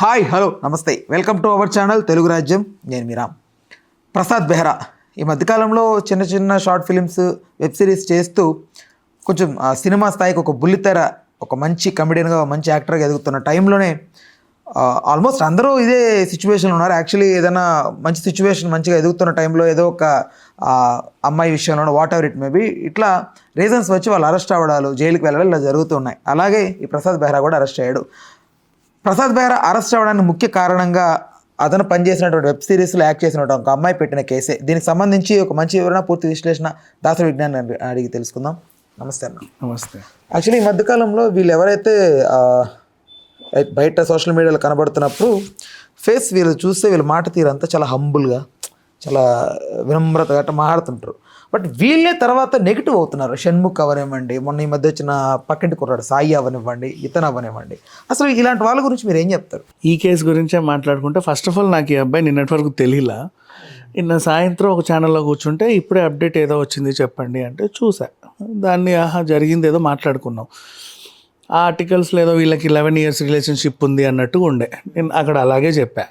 Hi hello నమస్తే welcome to our channel Telugu రాజ్యం. నేను మీ రామ్. ప్రసాద్ బెహ్రా ఈ మధ్యకాలంలో చిన్న చిన్న షార్ట్ ఫిలిమ్స్ వెబ్ సిరీస్ చేస్తూ కొంచెం సినిమా స్థాయికి ఒక బుల్లితెర ఒక మంచి కమెడియన్గా మంచి యాక్టర్గా ఎదుగుతున్న టైంలోనే ఆల్మోస్ట్ అందరూ ఇదే సిచ్యువేషన్లో ఉన్నారు. యాక్చువల్లీ ఏదైనా మంచి సిచ్యువేషన్ మంచిగా ఎదుగుతున్న టైంలో ఏదో ఒక అమ్మాయి విషయంలో వాట్ ఎవర్ ఇట్ మేబీ ఇట్లా రీజన్స్ వచ్చి వాళ్ళు అరెస్ట్ అవ్వడాలు జైలుకి వెళ్ళడం ఇలా జరుగుతున్నాయి. అలాగే ఈ ప్రసాద్ బెహ్రా కూడా అరెస్ట్ అయ్యాడు. ప్రసాద్ బెహ్రా అరెస్ట్ అవ్వడానికి ముఖ్య కారణంగా అతను పనిచేసినటువంటి వెబ్ సిరీస్లో యాక్ట్ చేసినటువంటి ఒక అమ్మాయి పెట్టిన కేసే. దీనికి సంబంధించి ఒక మంచి వివరణ పూర్తి విశ్లేషణ దాసరి విజ్ఞాన్ అడిగి తెలుసుకుందాం. నమస్తే అన్న. నమస్తే. యాక్చువల్లీ ఈ మధ్యకాలంలో వీళ్ళు ఎవరైతే బయట సోషల్ మీడియాలో కనబడుతున్నప్పుడు ఫేస్ వీళ్ళు చూస్తే వీళ్ళ మాట తీరంతా చాలా హంబుల్గా చాలా వినమ్రతగా అట్లా మాట్లాడుతుంటారు. బట్ వీళ్ళే తర్వాత నెగిటివ్ అవుతున్నారు. షణ్ముఖ్ అవనివ్వండి, మొన్న ఈ మధ్య వచ్చిన పక్కింటి కుర్రాడు సాయి అవనివ్వండి, ఇతను అవనివ్వండి. అసలు ఇలాంటి వాళ్ళ గురించి మీరు ఏం చెప్తారు? ఈ కేసు గురించే మాట్లాడుకుంటే ఫస్ట్ ఆఫ్ ఆల్ నాకు ఈ అబ్బాయి నిన్నటి వరకు తెలియలా. నిన్న సాయంత్రం ఒక ఛానల్లో కూర్చుంటే ఇప్పుడే అప్డేట్ ఏదో వచ్చింది చెప్పండి అంటే చూసా. దాన్ని జరిగింది ఏదో మాట్లాడుకున్నాం. ఆ ఆర్టికల్స్లో ఏదో వీళ్ళకి 11 years రిలేషన్షిప్ ఉంది అన్నట్టుగా ఉండే. నేను అక్కడ అలాగే చెప్పా.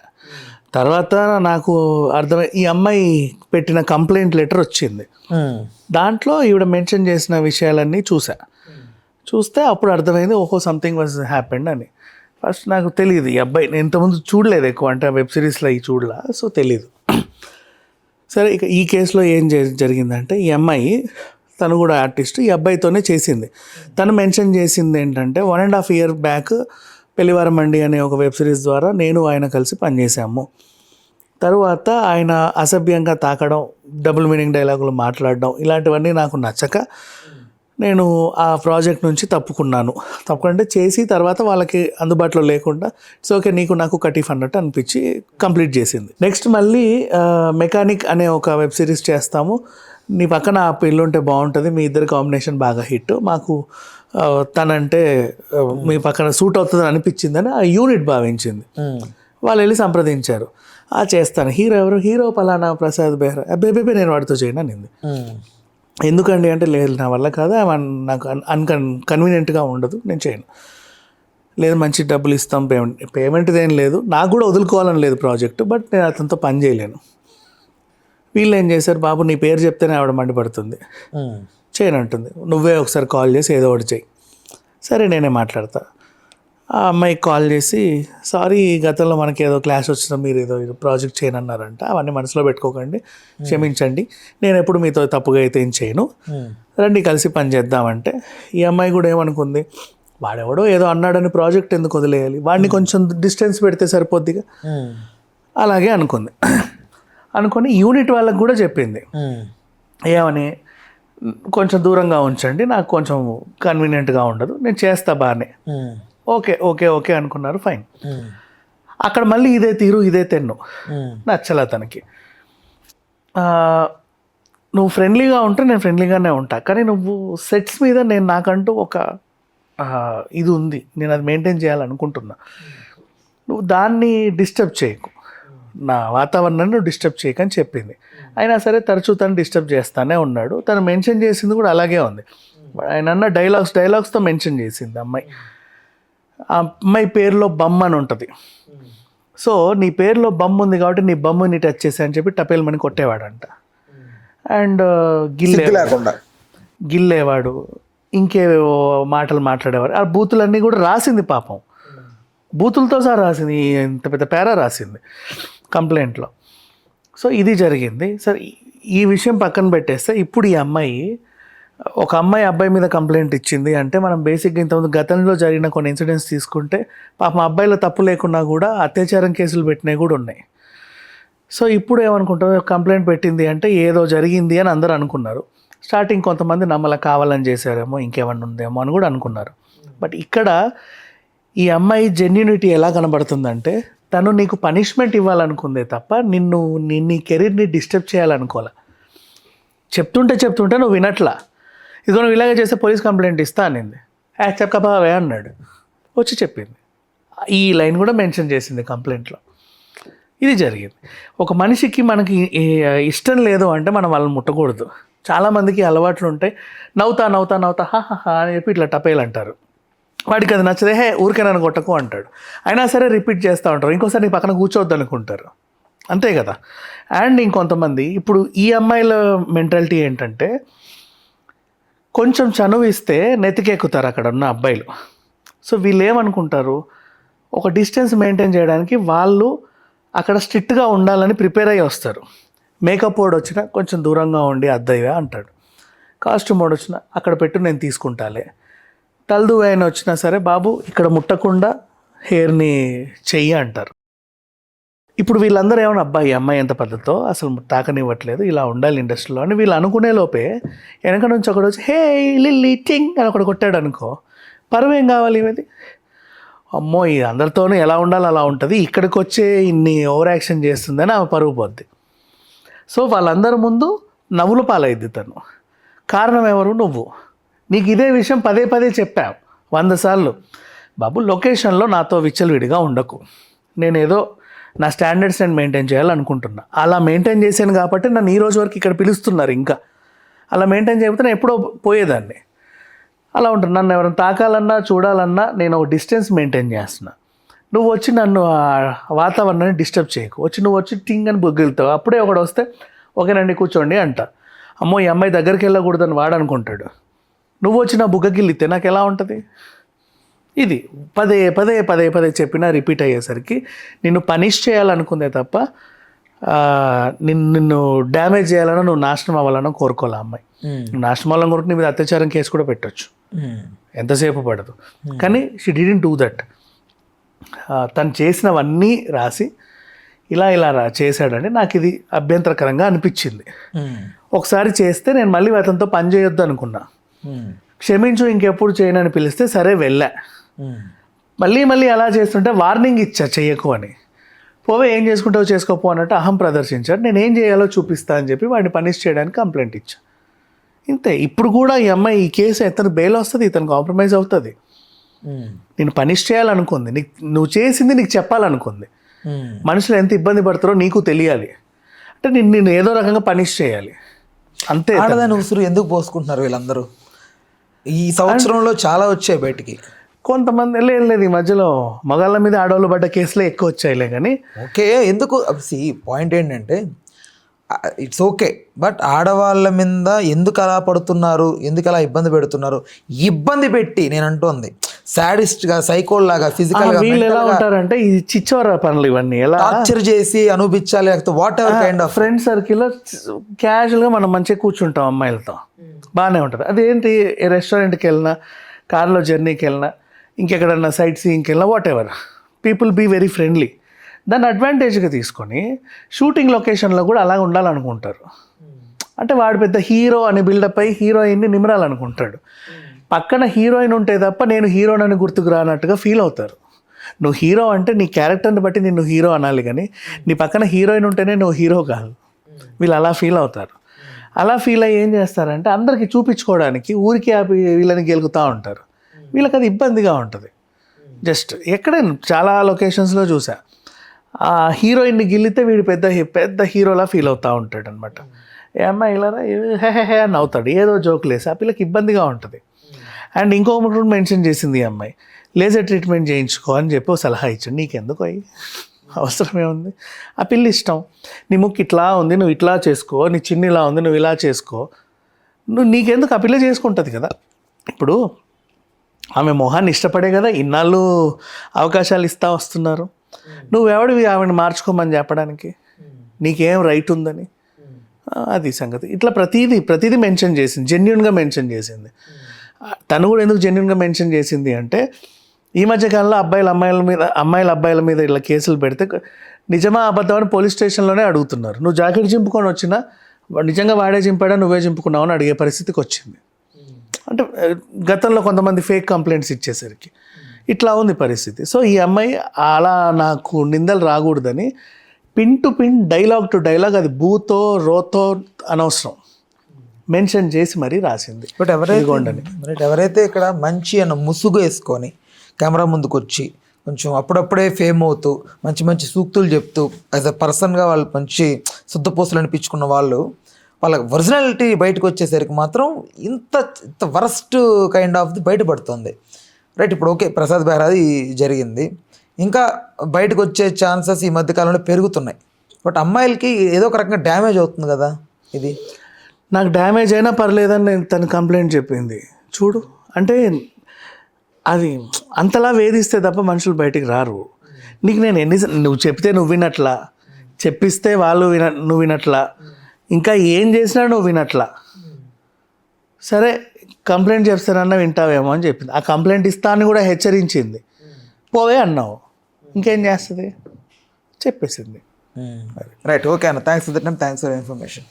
తర్వాత నాకు అర్థమై ఈ అమ్మాయి పెట్టిన కంప్లైంట్ లెటర్ వచ్చింది. దాంట్లో ఈవిడ మెన్షన్ చేసిన విషయాలన్నీ చూస్తే అప్పుడు అర్థమైంది ఓహో సంథింగ్ వాజ్ హ్యాపెండ్ అని. ఫస్ట్ నాకు తెలియదు ఈ అబ్బాయి, నేను ఇంతకుముందు చూడలేదు ఎక్కువ, అంటే వెబ్ సిరీస్లో ఈ చూడలా, సో తెలీదు. సరే, ఇక ఈ కేసులో ఏం జరిగిందంటే ఈ అమ్మాయి, తను కూడా ఆర్టిస్ట్, ఈ అబ్బాయితోనే చేసింది. తను మెన్షన్ చేసింది ఏంటంటే 1.5 years బ్యాక్ పెళ్లివారం మండి అనే ఒక వెబ్ సిరీస్ ద్వారా నేను ఆయన కలిసి పనిచేసాము. తరువాత ఆయన అసభ్యంగా తాకడం, డబుల్ మీనింగ్ డైలాగులు మాట్లాడడం, ఇలాంటివన్నీ నాకు నచ్చక నేను ఆ ప్రాజెక్ట్ నుంచి తప్పుకుంటే చేసి తర్వాత వాళ్ళకి అందుబాటులో లేకుండా ఇట్స్ ఓకే నీకు నాకు కటీఫ్ అన్నట్టు అనిపించి కంప్లీట్ చేసింది. నెక్స్ట్ మళ్ళీ మెకానిక్ అనే ఒక వెబ్ సిరీస్ చేస్తాము, నీ పక్కన ఆ పిల్లు ఉంటే బాగుంటుంది, మీ ఇద్దరి కాంబినేషన్ బాగా హిట్, మాకు తనంటే మీ పక్కన సూట్ అవుతుందని అనిపించిందని ఆ యూనిట్ భావించింది. వాళ్ళు వెళ్ళి సంప్రదించారు, చేస్తాను. హీరో ఎవరు? హీరో పలానా ప్రసాద్ బెహ్రా. బేబీ నేను వాడితో చేయను అనింది. ఎందుకండి అంటే లేదు నా వల్ల కాదు, నాకు కన్వీనియంట్గా ఉండదు, నేను చేయను. లేదు మంచి డబ్బులు ఇస్తాం, పేమెంట్ ఏం లేదు, నాకు కూడా వదులుకోవాలని లేదు ప్రాజెక్టు, బట్ నేను అతనితో పని చేయలేను. వీళ్ళు ఏం చేశారు, బాబు నీ పేరు చెప్తేనే ఆవిడ మండిపడుతుంది, చేయనంటుంది, నువ్వే ఒకసారి కాల్ చేసి ఏదో ఒకటి చేయి. సరే నేనే మాట్లాడతా. ఆ అమ్మాయికి కాల్ చేసి సారీ గతంలో మనకి ఏదో క్లాష్ వచ్చినా మీరు ఏదో ప్రాజెక్ట్ చేయనన్నారంట, అవన్నీ మనసులో పెట్టుకోకండి, క్షమించండి, నేను ఎప్పుడు మీతో తప్పుగా అయితే ఏం చేయను, రండి కలిసి పని చేద్దామంటే ఈ అమ్మాయి కూడా ఏమనుకుంది, వాడెవడో ఏదో అన్నాడని ప్రాజెక్ట్ ఎందుకు వదిలేయాలి, వాడిని కొంచెం డిస్టెన్స్ పెడితే సరిపోద్దిగా, అలాగే అనుకొని యూనిట్ వాళ్ళకి కూడా చెప్పింది. ఏమని, కొంచెం దూరంగా ఉంచండి, నాకు కొంచెం కన్వీనియంట్గా ఉండదు, నేను చేస్తా బాగానే. ఓకే అనుకున్నారు, ఫైన్. అక్కడ మళ్ళీ ఇదే తీరు ఇదే తెన్ను, నచ్చలే తనకి. నువ్వు ఫ్రెండ్లీగా ఉంటే నేను ఫ్రెండ్లీగానే ఉంటా, కానీ నువ్వు సెట్స్ మీద నేను నాకంటూ ఒక ఇది ఉంది, నేను అది మెయింటైన్ చేయాలనుకుంటున్నా, నువ్వు దాన్ని డిస్టర్బ్ చేయకు, నా వాతావరణాన్ని డిస్టర్బ్ చేయకని చెప్పింది. అయినా సరే తరచూ తను డిస్టర్బ్ చేస్తానే ఉన్నాడు. తను మెన్షన్ చేసింది కూడా అలాగే ఉంది. ఆయన అన్న డైలాగ్స్తో మెన్షన్ చేసింది అమ్మాయి. ఆ అమ్మాయి పేరులో బమ్ అని ఉంటుంది. సో నీ పేరులో బమ్ ఉంది కాబట్టి నీ బమ్ముని టచ్ చేసా అని చెప్పి టపేల్మని కొట్టేవాడంట. అండ్ గిల్లేవాడు, ఇంకేవో మాటలు మాట్లాడేవాడు. ఆ బూతులన్నీ కూడా రాసింది పాపం, బూతులతో సహా రాసింది, ఇంత పెద్ద పేరా రాసింది కంప్లైంట్లో. సో ఇది జరిగింది. సరే ఈ విషయం పక్కన పెట్టేస్తే ఇప్పుడు ఈ అమ్మాయి, ఒక అమ్మాయి అబ్బాయి మీద కంప్లైంట్ ఇచ్చింది అంటే మనం బేసిక్గా ఇంతకుముందు గతంలో జరిగిన కొన్ని ఇన్సిడెంట్స్ తీసుకుంటే పాపం అబ్బాయిలో తప్పు లేకున్నా కూడా అత్యాచారం కేసులు పెట్టినవి కూడా ఉన్నాయి. సో ఇప్పుడు ఏమనుకుంటారు, కంప్లైంట్ పెట్టింది అంటే ఏదో జరిగింది అని అందరూ అనుకున్నారు. స్టార్టింగ్ కొంతమంది నమ్మల కావాలని చేశారేమో, ఇంకేమన్నా ఉందేమో అని కూడా అనుకున్నారు. బట్ ఇక్కడ ఈ అమ్మాయి జెన్యూనిటీ ఎలా కనబడుతుందంటే, తను నీకు పనిష్మెంట్ ఇవ్వాలనుకుందే తప్ప నీ కెరీర్ని డిస్టర్బ్ చేయాలనుకోలే. చెప్తుంటే నువ్వు వినట్లా, ఇదిగో నువ్వు ఇలాగే చేస్తే పోలీస్ కంప్లైంట్ ఇస్తా అనింది. చెప్పకబావే అన్నాడు, వచ్చి చెప్పింది. ఈ లైన్ కూడా మెన్షన్ చేసింది కంప్లైంట్లో. ఇది జరిగింది. ఒక మనిషికి మనకి ఇష్టం లేదు అంటే మనం వాళ్ళని ముట్టకూడదు. చాలామందికి అలవాట్లు ఉంటాయి, నవ్వుతా హా అని చెప్పి ఇట్లా టపేలు అంటారు. వాడికి అది నచ్చదే, హే ఊరికే నన్ను కొట్టకు అంటాడు. అయినా సరే రిపీట్ చేస్తూ ఉంటారు, ఇంకోసారి నీ పక్కన కూర్చోవద్దు అనుకుంటారు, అంతే కదా. అండ్ ఇంకొంతమంది ఇప్పుడు ఈ అమ్మాయిల మెంటాలిటీ ఏంటంటే కొంచెం చనువు ఇస్తే నెతికెక్కుతారు అక్కడ ఉన్న అబ్బాయిలు. సో వీళ్ళు ఏమనుకుంటారు, ఒక డిస్టెన్స్ మెయింటైన్ చేయడానికి వాళ్ళు అక్కడ స్ట్రిక్ట్గా ఉండాలని ప్రిపేర్ అయ్యి వస్తారు. మేకప్ వాడు వచ్చినా కొంచెం దూరంగా ఉండి అద్దయ్యా అంటాడు, కాస్ట్యూమ్ వాడు వచ్చినా అక్కడ పెట్టు నేను తీసుకుంటాలే, తలదువ్వు ఆయన వచ్చినా సరే బాబు ఇక్కడ ముట్టకుండా హెయిర్ని చెయ్యి అంటారు. ఇప్పుడు వీళ్ళందరూ ఏమన్నా అబ్బాయి అమ్మాయి ఎంత పద్ధతితో అసలు తాకనివ్వట్లేదు, ఇలా ఉండాలి ఇండస్ట్రీలో అని వీళ్ళు అనుకునే లోపే వెనక నుంచి ఒకడు వచ్చి హే లిల్లీ టింగ్ అని ఒకడు కొట్టాడు అనుకో, పరువేం కావాలి ఇవది, అమ్మో ఈ అందరితోనూ ఎలా ఉండాలో అలా ఉంటుంది, ఇక్కడికి వచ్చే ఇన్ని ఓవర్ యాక్షన్ చేస్తుందని ఆమె పరువు పోద్ది. సో వాళ్ళందరి ముందు నవ్వుల పాలైద్ది తను. కారణం ఎవరు, నువ్వు. నీకు ఇదే విషయం పదే పదే చెప్పావు 100 సార్లు, బాబు లొకేషన్లో నాతో విచ్చలవిడిగా ఉండకు, నేనేదో నా స్టాండర్డ్స్ నేను మెయింటైన్ చేయాలనుకుంటున్నా, అలా మెయింటైన్ చేశాను కాబట్టి నన్ను ఈ రోజు వరకు ఇక్కడ పిలుస్తున్నారు. ఇంకా అలా మెయింటైన్ చేయకపోతే నేను ఎప్పుడో పోయేదాన్ని. అలా ఉంటుంది. నన్ను ఎవరైనా తాకాలన్నా చూడాలన్నా నేను ఒక డిస్టెన్స్ మెయింటైన్ చేస్తున్నా. నువ్వు వచ్చి నన్ను ఆ వాతావరణాన్ని డిస్టర్బ్ చేయకు, నువ్వు వచ్చి టింగ్ అని బొగ్గిలుతావు. అప్పుడే ఒకడు వస్తే ఓకేనండి కూర్చోండి అంట, అమ్మో ఈ అమ్మాయి దగ్గరికి వెళ్ళకూడదని వాడు అనుకుంటాడు. నువ్వు వచ్చి నా బుగ్గగిల్లితే నాకు ఎలా ఉంటుంది. ఇది పదే పదే పదే పదే చెప్పినా రిపీట్ అయ్యేసరికి నిన్ను పనిష్ చేయాలనుకుందే తప్ప నిన్ను డ్యామేజ్ చేయాలనో నువ్వు నాశనం అవ్వాలనో కోరుకోలే అమ్మాయి. నువ్వు నాశనం అవ్వాలని కోరుకు నీ మీద అత్యాచారం కేసు కూడా పెట్టొచ్చు, ఎంతసేపు పడదు. కానీ షీ డిడ్ంట్ డూ దట్. తను చేసినవన్నీ రాసి ఇలా చేశాడంటే నాకు ఇది అభ్యంతరకరంగా అనిపించింది. ఒకసారి చేస్తే నేను మళ్ళీ అతనితో పని చేయొద్దు అనుకున్నా, క్షమించు ఇంకెప్పుడు చేయనని పిలిస్తే సరే వెళ్ళా. మళ్ళీ అలా చేస్తుంటే వార్నింగ్ ఇచ్చా చెయ్యకు అని, పోవే ఏం చేసుకుంటావో చేసుకోపో అన్నట్టు అహం ప్రదర్శించాడు. నేను ఏం చేయాలో చూపిస్తా అని చెప్పి వాడిని పనిష్ చేయడానికి కంప్లైంట్ ఇచ్చా. ఇంతే. ఇప్పుడు కూడా ఈ అమ్మాయి ఈ కేసు ఇతను బెయిల్ వస్తుంది, ఇతను కాంప్రమైజ్ అవుతుంది. నేను పనిష్ చేయాలనుకుంది, నువ్వు చేసింది నీకు చెప్పాలనుకుంది. మనుషులు ఎంత ఇబ్బంది పడతారో నీకు తెలియాలి అంటే నిన్ను ఏదో రకంగా పనిష్ చేయాలి, అంతే. ఆడదాని ఉసురు ఎందుకు పోసుకుంటున్నారు వీళ్ళందరూ? ఈ సంవత్సరంలో చాలా వచ్చాయి బయటికి. కొంతమంది లేదు ఈ మధ్యలో మగాళ్ళ మీద ఆడవాళ్ళు పడ్డ కేసులే ఎక్కువ వచ్చాయిలే. కానీ ఓకే, ఎందుకు పాయింట్ ఏంటంటే ఇట్స్ ఓకే, బట్ ఆడవాళ్ళ మీద ఎందుకు అలా పడుతున్నారు, ఎందుకు అలా ఇబ్బంది పెడుతున్నారు? ఇబ్బంది పెట్టి నేను అంటోంది సాడిస్ట్గా, సైకోల్లాగా, ఫిజికల్గా వీళ్ళు ఎలా ఉంటారంటే ఈ చిచ్చోర పనులు ఇవన్నీ ఎలా టార్చర్ చేసి అనుభవించాలి, లేకపోతే what ever kind of. Friend సర్కిల్లో క్యాజువల్గా మనం మంచిగా కూర్చుంటాం అమ్మాయిలతో, బాగానే ఉంటుంది. అదేంటి రెస్టారెంట్కి వెళ్ళినా, కార్లో జర్నీకి వెళ్ళినా, ఇంకెక్కడన్నా సైట్ సీయింగ్కి వెళ్ళినా, whatever, people be very friendly. దాన్ని అడ్వాంటేజ్గా తీసుకొని షూటింగ్ లొకేషన్లో కూడా అలా ఉండాలనుకుంటారు. అంటే వాడు పెద్ద హీరో అని బిల్డప్ అయ్యి హీరోయిన్ని నిమరాలనుకుంటాడు. పక్కన హీరోయిన్ ఉంటే తప్ప నేను హీరోనని గుర్తుకు రానట్టుగా ఫీల్ అవుతారు. నువ్వు హీరో అంటే నీ క్యారెక్టర్ని బట్టి నిన్ను హీరో అనాలి, కానీ నీ పక్కన హీరోయిన్ ఉంటేనే నువ్వు హీరో కాదు. వీళ్ళు అలా ఫీల్ అవుతారు. అలా ఫీల్ అయ్యి ఏం చేస్తారంటే అందరికీ చూపించుకోవడానికి ఊరికి వీళ్ళని గెలుగుతూ ఉంటారు. వీళ్ళకి అది ఇబ్బందిగా ఉంటుంది. జస్ట్ ఎక్కడైనా చాలా లొకేషన్స్లో చూసా, ఆ హీరోయిన్ని గిల్లితే వీడు పెద్ద హీరోలా ఫీల్ అవుతూ ఉంటాడు అనమాట. ఏ అమ్మాయి ఇలా హే అని అవుతాడు, ఏదో జోక్ లేసి ఆ పిల్లకి ఇబ్బందిగా ఉంటుంది. అండ్ ఇంకొకటి మెన్షన్ చేసింది ఈ అమ్మాయి, లేజర్ ట్రీట్మెంట్ చేయించుకో అని చెప్పి ఒక సలహా ఇచ్చాడు. నీకెందుకు అయ్యి అవసరమే ఉంది, ఆ పిల్ల ఇష్టం, నీ ముక్కు ఇట్లా ఉంది నువ్వు ఇట్లా చేసుకో, నీ చిన్న ఇలా ఉంది నువ్వు ఇలా చేసుకో, నీకెందుకు, ఆ పిల్ల చేసుకుంటుంది కదా. ఇప్పుడు ఆమె మొహాన్ని ఇష్టపడే కదా ఇన్నాళ్ళు అవకాశాలు ఇస్తూ వస్తున్నారు. నువ్వెవడివి ఆవిడని మార్చుకోమని చెప్పడానికి, నీకేం రైట్ ఉందని. అది సంగతి. ఇట్లా ప్రతిదీ మెన్షన్ చేసింది, జెన్యున్గా మెన్షన్ చేసింది. తను కూడా ఎందుకు జెన్యున్గా మెన్షన్ చేసింది అంటే ఈ మధ్యకాలంలో అమ్మాయిల అబ్బాయిల మీద ఇలా కేసులు పెడితే నిజమా అబద్ధం అని పోలీస్ స్టేషన్లోనే అడుగుతున్నారు. నువ్వు జాకెట్ చింపుకొని వచ్చినా నిజంగా వాడే చింపాడా నువ్వే చింపుకున్నావు అని అడిగే పరిస్థితికి వచ్చింది. అంటే గతంలో కొంతమంది ఫేక్ కంప్లైంట్స్ ఇచ్చేసరికి ఇట్లా ఉంది పరిస్థితి. సో ఈ అమ్మాయి అలా నాకు నిందలు రాకూడదని pin to pin, dialogue to dialogue, అది బూతో రోతో అనవసరం మెన్షన్ చేసి మరీ రాసింది. బట్ ఎవరైతే ఇక్కడ మంచి అన్న ముసుగు వేసుకొని కెమెరా ముందుకు వచ్చి కొంచెం అప్పుడప్పుడే ఫేమ్ అవుతూ మంచి మంచి సూక్తులు చెప్తూ యాజ్ అ పర్సన్గా వాళ్ళు మంచి శుద్ధపూసలు అనిపించుకున్న వాళ్ళ ఒరిజినాలిటీ బయటకు వచ్చేసరికి మాత్రం ఇంత వరస్ట్ కైండ్ ఆఫ్ ది బయటపడుతుంది. రైట్, ఇప్పుడు ఓకే ప్రసాద్ బెహ్రాది జరిగింది, ఇంకా బయటకు వచ్చే ఛాన్సెస్ ఈ మధ్య కాలంలో పెరుగుతున్నాయి. బట్ అమ్మాయిలకి ఏదో ఒక రకంగా డ్యామేజ్ అవుతుంది కదా ఇది. నాకు డ్యామేజ్ అయినా పర్లేదని నేను తను కంప్లైంట్ చెప్పింది చూడు. అంటే అది అంతలా వేధిస్తే తప్ప మనుషులు బయటికి రారు. నీకు నేను నువ్వు చెప్తే నువ్వు వినట్లా, చెప్పిస్తే వాళ్ళు నువ్వు వినట్లా, ఇంకా ఏం చేసినా నువ్వు వినట్లా. సరే కంప్లైంట్ చేస్తానన్నా వింటావేమో అని చెప్పింది. ఆ కంప్లైంట్ ఇస్తా అని కూడా హెచ్చరించింది. పోవే అన్నావు, ఇంకేం చేస్తుంది, చెప్పేసింది. రైట్, ఓకే అన్న, thanks for the time, thanks for information.